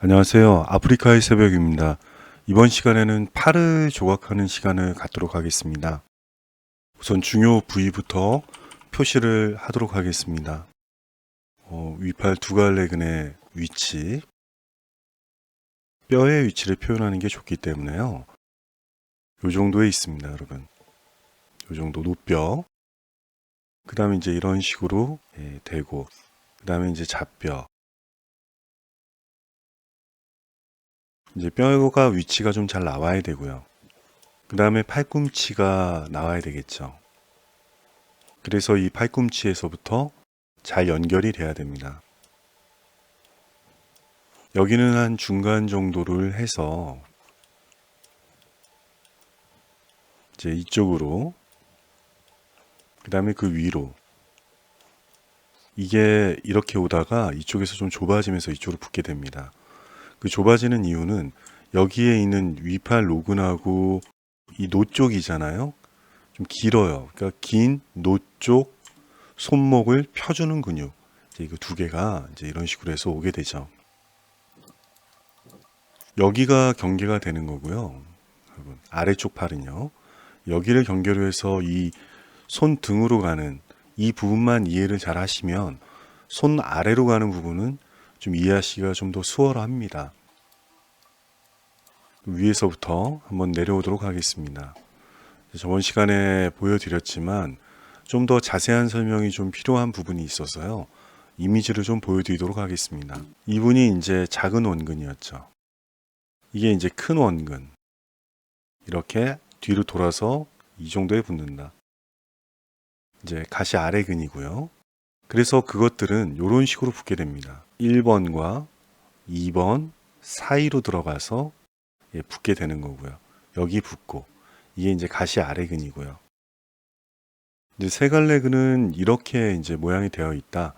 안녕하세요. 아프리카의 새벽입니다. 이번 시간에는 팔을 조각하는 시간을 갖도록 하겠습니다. 우선 중요 부위부터 표시를 하도록 하겠습니다. 위팔 두갈래근의 위치, 뼈의 위치를 표현하는 게 좋기 때문에요. 이 정도에 있습니다, 여러분. 이 정도 노뼈. 그 다음에 이제 이런 식으로 대고, 그 다음에 이제 잡뼈. 이제 뼈가 위치가 좀 잘 나와야 되고요. 그 다음에 팔꿈치가 나와야 되겠죠. 그래서 이 팔꿈치에서부터 잘 연결이 돼야 됩니다. 여기는 한 중간 정도를 해서 이제 이쪽으로, 그 다음에 그 위로, 이게 이렇게 오다가 이쪽에서 좀 좁아지면서 이쪽으로 붙게 됩니다. 그 좁아지는 이유는 여기에 있는 위팔 로근하고 이 노 쪽이잖아요. 좀 길어요. 그러니까 긴 노 쪽 손목을 펴주는 근육. 이제 이거 두 개가 이제 이런 식으로 해서 오게 되죠. 여기가 경계가 되는 거고요. 여러분, 아래쪽 팔은요. 여기를 경계로 해서 이 손등으로 가는 이 부분만 이해를 잘 하시면 손 아래로 가는 부분은 좀 이해하시기가 좀 더 수월합니다. 위에서부터 한번 내려오도록 하겠습니다. 저번 시간에 보여드렸지만 좀 더 자세한 설명이 좀 필요한 부분이 있어서요. 이미지를 좀 보여드리도록 하겠습니다. 이분이 이제 작은 원근이었죠. 이게 이제 큰 원근. 이렇게 뒤로 돌아서 이 정도에 붙는다. 이제 가시 아래근이고요. 그래서 그것들은 이런 식으로 붙게 됩니다. 1번과 2번 사이로 들어가서 붙게 되는 거고요. 여기 붙고 이게 이제 가시 아래근이고요. 이제 세갈래근은 이렇게 이제 모양이 되어 있다.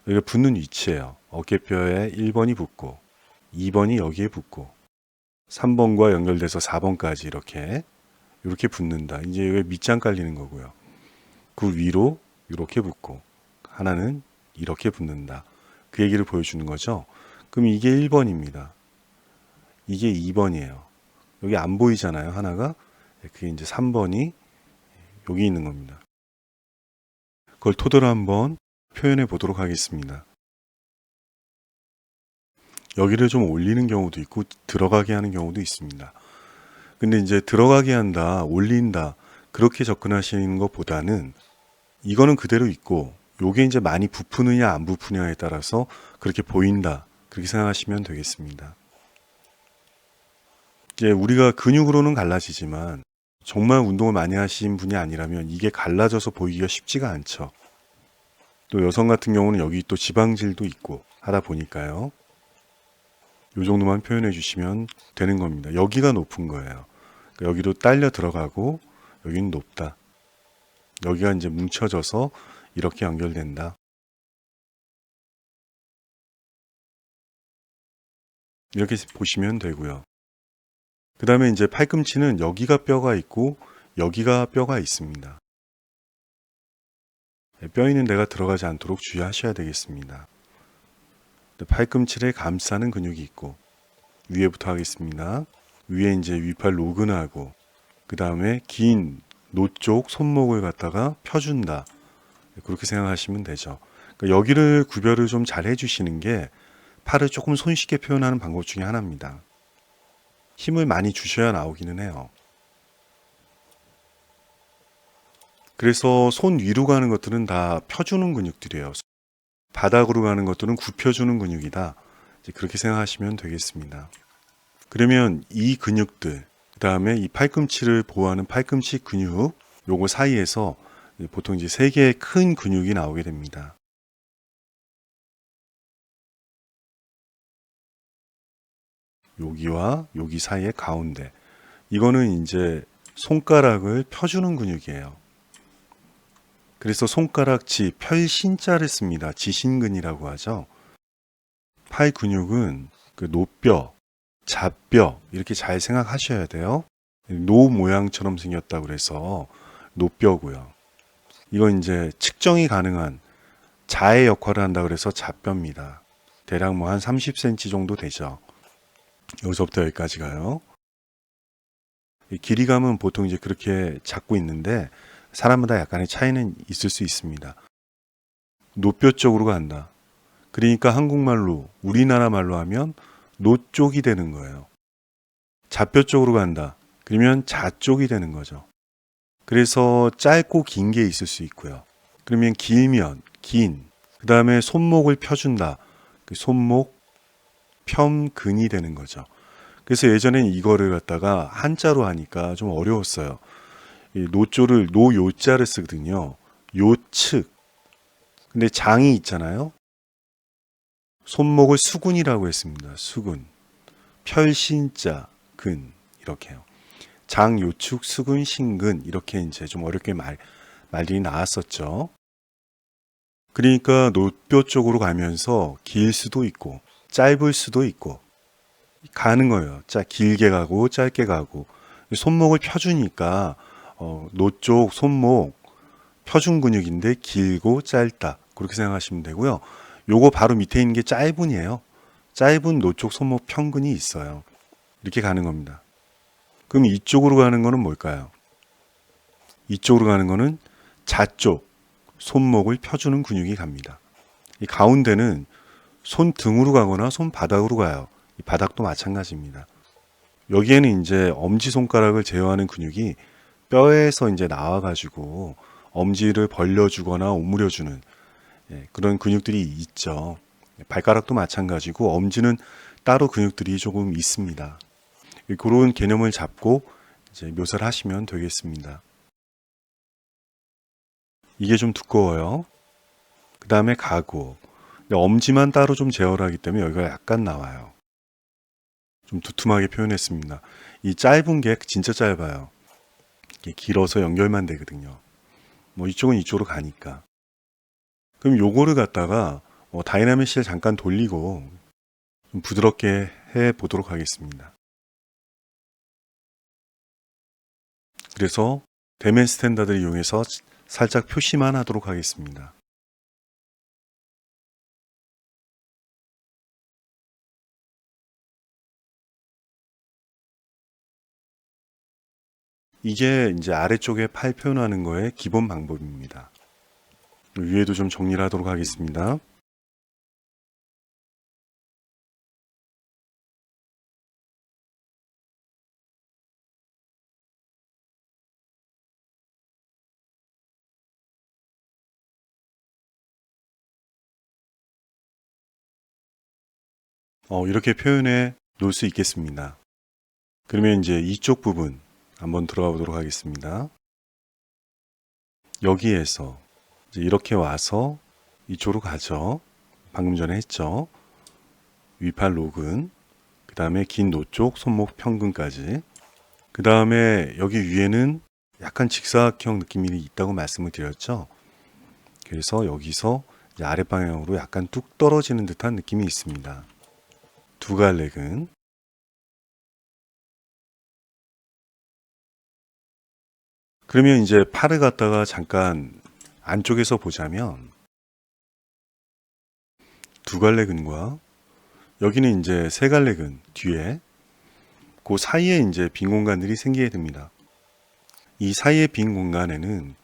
여기가 붙는 위치예요. 어깨뼈에 1번이 붙고 2번이 여기에 붙고 3번과 연결돼서 4번까지 이렇게 붙는다. 이제 여기 밑장 깔리는 거고요. 그 위로 이렇게 붙고 하나는 이렇게 붙는다. 그 얘기를 보여주는 거죠. 그럼 이게 1번입니다. 이게 2번이에요. 여기 안 보이잖아요. 하나가. 그게 이제 3번이 여기 있는 겁니다. 그걸 토대로 한번 표현해 보도록 하겠습니다. 여기를 좀 올리는 경우도 있고 들어가게 하는 경우도 있습니다. 근데 이제 들어가게 한다, 올린다 그렇게 접근하시는 것보다는 이거는 그대로 있고 요게 이제 많이 부푸느냐 안 부푸느냐에 따라서 그렇게 보인다 그렇게 생각하시면 되겠습니다. 이제 우리가 근육으로는 갈라지지만 정말 운동을 많이 하신 분이 아니라면 이게 갈라져서 보이기가 쉽지가 않죠. 또 여성 같은 경우는 여기 또 지방질도 있고 하다 보니까요. 이 정도만 표현해 주시면 되는 겁니다. 여기가 높은 거예요. 그러니까 여기도 딸려 들어가고 여기는 높다. 여기가 이제 뭉쳐져서 이렇게 연결된다. 이렇게 보시면 되고요. 그 다음에 이제 팔꿈치는 여기가 뼈가 있고 여기가 뼈가 있습니다. 뼈 있는 데가 들어가지 않도록 주의하셔야 되겠습니다. 팔꿈치를 감싸는 근육이 있고 위에부터 하겠습니다. 위에 이제 위팔 로근하고 그 다음에 긴 노 쪽 손목을 갖다가 펴준다. 그렇게 생각하시면 되죠. 그러니까 여기를 구별을 좀 잘 해주시는 게 팔을 조금 손쉽게 표현하는 방법 중에 하나입니다. 힘을 많이 주셔야 나오기는 해요. 그래서 손 위로 가는 것들은 다 펴주는 근육들이에요. 바닥으로 가는 것들은 굽혀주는 근육이다. 이제 그렇게 생각하시면 되겠습니다. 그러면 이 근육들, 그 다음에 이 팔꿈치를 보호하는 팔꿈치 근육, 요거 사이에서 보통 이제 세 개의 큰 근육이 나오게 됩니다. 여기와 여기 사이의 가운데. 이거는 이제 손가락을 펴주는 근육이에요. 그래서 손가락지 펼신자를 씁니다. 지신근이라고 하죠. 팔 근육은 그 노뼈, 잡뼈 이렇게 잘 생각하셔야 돼요. 노 모양처럼 생겼다고 그래서 노뼈고요. 이건 이제 측정이 가능한 자의 역할을 한다 그래서 잡뼈입니다. 대략 뭐 한 30cm 정도 되죠. 여기서부터 여기까지 가요. 이 길이감은 보통 이제 그렇게 잡고 있는데 사람마다 약간의 차이는 있을 수 있습니다. 노뼈 쪽으로 간다. 그러니까 한국말로 우리나라 말로 하면 노 쪽이 되는 거예요. 좌뼈 쪽으로 간다. 그러면 좌 쪽이 되는 거죠. 그래서 짧고 긴 게 있을 수 있고요. 그러면 길면 긴. 그 다음에 손목을 펴준다. 그 손목 편근이 되는 거죠. 그래서 예전엔 이거를 갖다가 한자로 하니까 좀 어려웠어요. 이 노조를 노요자를 쓰거든요. 요측. 근데 장이 있잖아요. 손목을 수근이라고 했습니다. 수근. 펼신자 근 이렇게요. 장, 요축, 수근, 신근 이렇게 이제 좀 어렵게 말이 나왔었죠. 그러니까 노뼈 쪽으로 가면서 길 수도 있고 짧을 수도 있고 가는 거예요. 길게 가고 짧게 가고 손목을 펴주니까 노 쪽 손목 펴준 근육인데 길고 짧다 그렇게 생각하시면 되고요. 요거 바로 밑에 있는 게 짧은이에요. 짧은 노 쪽 손목 편근이 있어요. 이렇게 가는 겁니다. 그럼 이쪽으로 가는 거는 뭘까요? 이쪽으로 가는 거는 좌쪽 손목을 펴주는 근육이 갑니다. 이 가운데는 손등으로 가거나 손바닥으로 가요. 이 바닥도 마찬가지입니다. 여기에는 이제 엄지손가락을 제어하는 근육이 뼈에서 이제 나와가지고 엄지를 벌려주거나 오므려주는 그런 근육들이 있죠. 발가락도 마찬가지고 엄지는 따로 근육들이 조금 있습니다. 그런 개념을 잡고 이제 묘사를 하시면 되겠습니다. 이게 좀 두꺼워요. 그 다음에 가고 엄지만 따로 좀 제어를 하기 때문에 여기가 약간 나와요. 좀 두툼하게 표현했습니다. 이 짧은 게 진짜 짧아요. 이게 길어서 연결만 되거든요. 뭐 이쪽은 이쪽으로 가니까. 그럼 요거를 갖다가 다이나믹 실 잠깐 돌리고 좀 부드럽게 해 보도록 하겠습니다. 그래서 대면 스탠다드를 이용해서 살짝 표시만 하도록 하겠습니다. 이게 이제 아래쪽에 팔 표현하는 거의 기본 방법입니다. 위에도 좀 정리를 하도록 하겠습니다. 이렇게 표현해 놓을 수 있겠습니다. 그러면 이제 이쪽 부분 한번 들어가 보도록 하겠습니다. 여기에서 이제 이렇게 와서 이쪽으로 가죠. 방금 전에 했죠. 위팔 로근, 그 다음에 긴 노쪽 손목 평근까지. 그 다음에 여기 위에는 약간 직사각형 느낌이 있다고 말씀을 드렸죠. 그래서 여기서 이제 아랫방향으로 약간 뚝 떨어지는 듯한 느낌이 있습니다. 두 갈래근. 그러면 이제 팔을 갖다가 잠깐 안쪽에서 보자면 두 갈래근과 여기는 이제 세 갈래근 뒤에 그 사이에 이제 빈 공간들이 생기게 됩니다. 이 사이의 빈 공간에는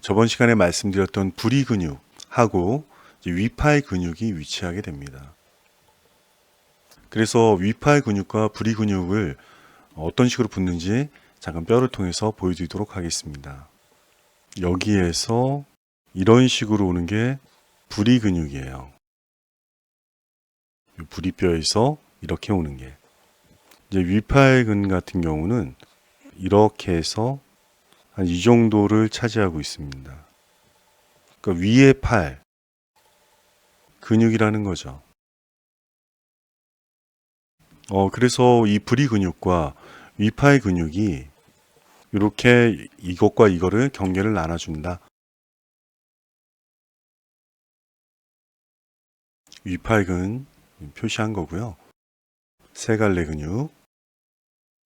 저번 시간에 말씀드렸던 부리 근육하고 위팔 근육이 위치하게 됩니다. 그래서 위팔 근육과 부리 근육을 어떤 식으로 붙는지 잠깐 뼈를 통해서 보여드리도록 하겠습니다. 여기에서 이런 식으로 오는 게 부리 근육이에요. 부리뼈에서 이렇게 오는 게 이제 위팔근 같은 경우는 이렇게 해서 한 이 정도를 차지하고 있습니다. 그러니까 위의 팔 근육이라는 거죠. 그래서 이 부리 근육과 위팔 근육이 이렇게 이것과 이거를 경계를 나눠준다. 위팔근 표시한 거고요. 세 갈래 근육,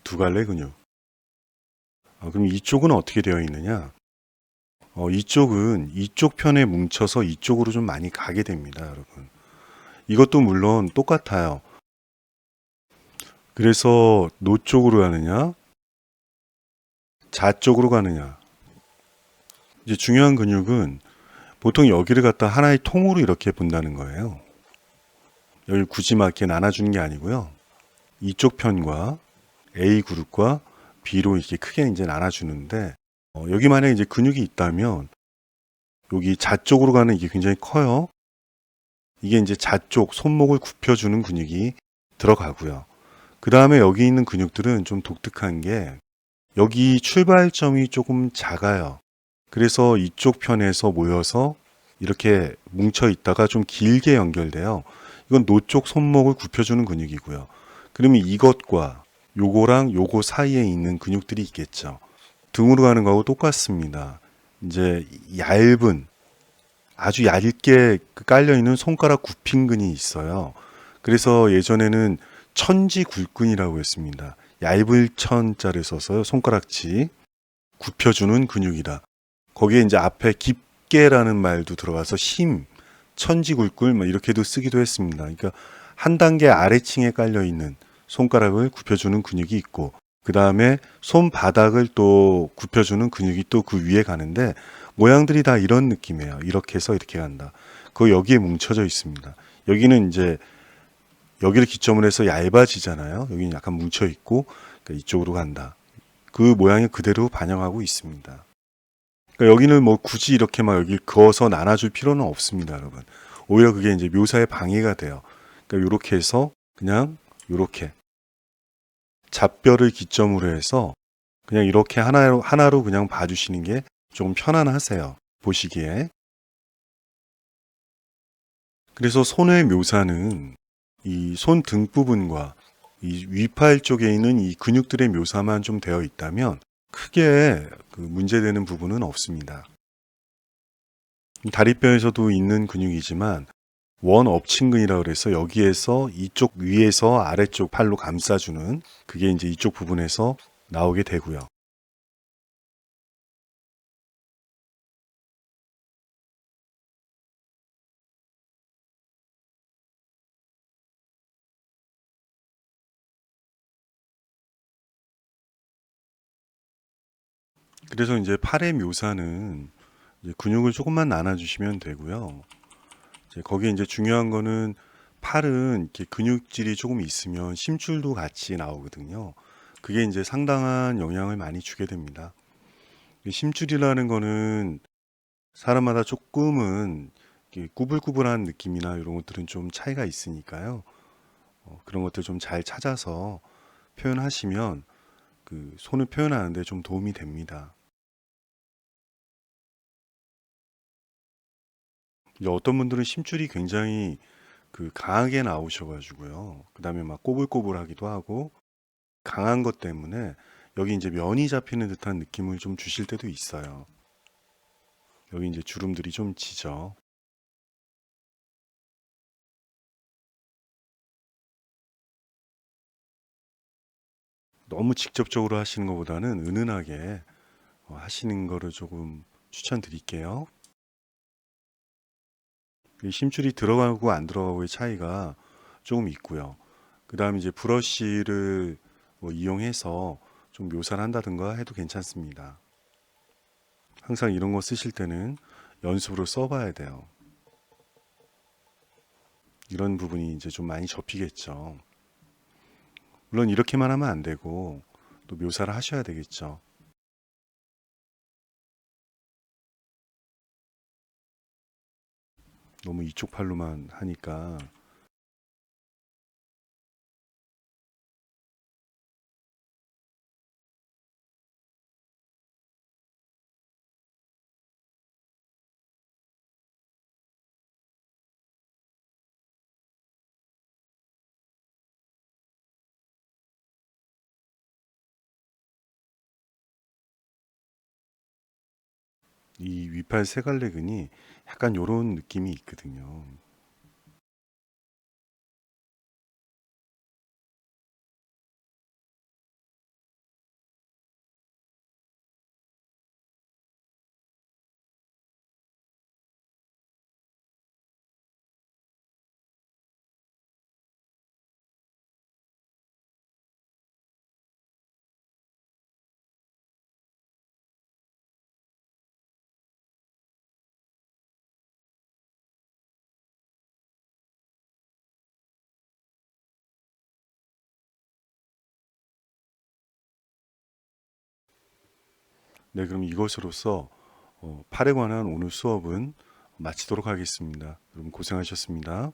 두 갈래 근육. 그럼 이쪽은 어떻게 되어 있느냐? 이쪽은 이쪽 편에 뭉쳐서 이쪽으로 좀 많이 가게 됩니다, 여러분. 이것도 물론 똑같아요. 그래서 노 쪽으로 가느냐, 좌 쪽으로 가느냐. 이제 중요한 근육은 보통 여기를 갖다 하나의 통으로 이렇게 본다는 거예요. 여기 굳이 막 이렇게 나눠주는 게 아니고요. 이쪽 편과 A 그룹과 B로 이렇게 크게 이제 나눠주는데, 여기 만약에 이제 근육이 있다면 여기 좌 쪽으로 가는 이게 굉장히 커요. 이게 이제 좌 쪽 손목을 굽혀주는 근육이 들어가고요. 그 다음에 여기 있는 근육들은 좀 독특한 게 여기 출발점이 조금 작아요. 그래서 이쪽 편에서 모여서 이렇게 뭉쳐 있다가 좀 길게 연결돼요. 이건 노 쪽 손목을 굽혀주는 근육이고요. 그러면 이것과 요거랑 요거 사이에 있는 근육들이 있겠죠. 등으로 가는 거하고 똑같습니다. 이제 얇은 아주 얇게 깔려 있는 손가락 굽힌근이 있어요. 그래서 예전에는 천지굴근이라고 했습니다. 얇을 천자를 써서 손가락치 굽혀주는 근육이다. 거기에 이제 앞에 깊게라는 말도 들어가서 힘, 천지굴근 뭐 이렇게도 쓰기도 했습니다. 그러니까 한 단계 아래층에 깔려 있는 손가락을 굽혀주는 근육이 있고 그 다음에 손바닥을 또 굽혀주는 근육이 또 그 위에 가는데 모양들이 다 이런 느낌이에요. 이렇게 해서 이렇게 간다. 그거 여기에 뭉쳐져 있습니다. 여기는 이제 여기를 기점으로 해서 얇아지잖아요. 여기는 약간 뭉쳐 있고 그러니까 이쪽으로 간다. 그 모양이 그대로 반영하고 있습니다. 그러니까 여기는 뭐 굳이 이렇게 막 여기 그어서 나눠줄 필요는 없습니다, 여러분. 오히려 그게 이제 묘사에 방해가 돼요. 그러니까 이렇게 해서 그냥 이렇게 잡별을 기점으로 해서 그냥 이렇게 하나로 그냥 봐주시는 게 조금 편안하세요. 보시기에. 그래서 손의 묘사는 이 손 등 부분과 이 위팔 쪽에 있는 이 근육들의 묘사만 좀 되어 있다면 크게 그 문제되는 부분은 없습니다. 다리뼈에서도 있는 근육이지만 원 엎친근이라고 그래서 여기에서 이쪽 위에서 아래쪽 팔로 감싸주는 그게 이제 이쪽 부분에서 나오게 되고요. 그래서 이제 팔의 묘사는 이제 근육을 조금만 나눠주시면 되고요. 이제 거기에 이제 중요한 거는 팔은 이렇게 근육질이 조금 있으면 심줄도 같이 나오거든요. 그게 이제 상당한 영향을 많이 주게 됩니다. 이 심줄이라는 거는 사람마다 조금은 이렇게 꾸불꾸불한 느낌이나 이런 것들은 좀 차이가 있으니까요. 그런 것들 좀 잘 찾아서 표현하시면 그 손을 표현하는데 좀 도움이 됩니다. 이제 어떤 분들은 심줄이 굉장히 그 강하게 나오셔가지고요. 그 다음에 막 꼬불꼬불하기도 하고 강한 것 때문에 여기 이제 면이 잡히는 듯한 느낌을 좀 주실 때도 있어요. 여기 이제 주름들이 좀 지죠. 너무 직접적으로 하시는 것보다는 은은하게 하시는 거를 조금 추천드릴게요. 이 심줄이 들어가고 안 들어가고의 차이가 조금 있고요. 그 다음에 이제 브러쉬를 뭐 이용해서 좀 묘사를 한다든가 해도 괜찮습니다. 항상 이런 거 쓰실 때는 연습으로 써봐야 돼요. 이런 부분이 이제 좀 많이 접히겠죠. 물론 이렇게만 하면 안 되고 또 묘사를 하셔야 되겠죠. 너무 이쪽 팔로만 하니까 이 위팔 세갈래근이 약간 요런 느낌이 있거든요. 네, 그럼 이것으로서 팔에 관한 오늘 수업은 마치도록 하겠습니다. 여러분 고생하셨습니다.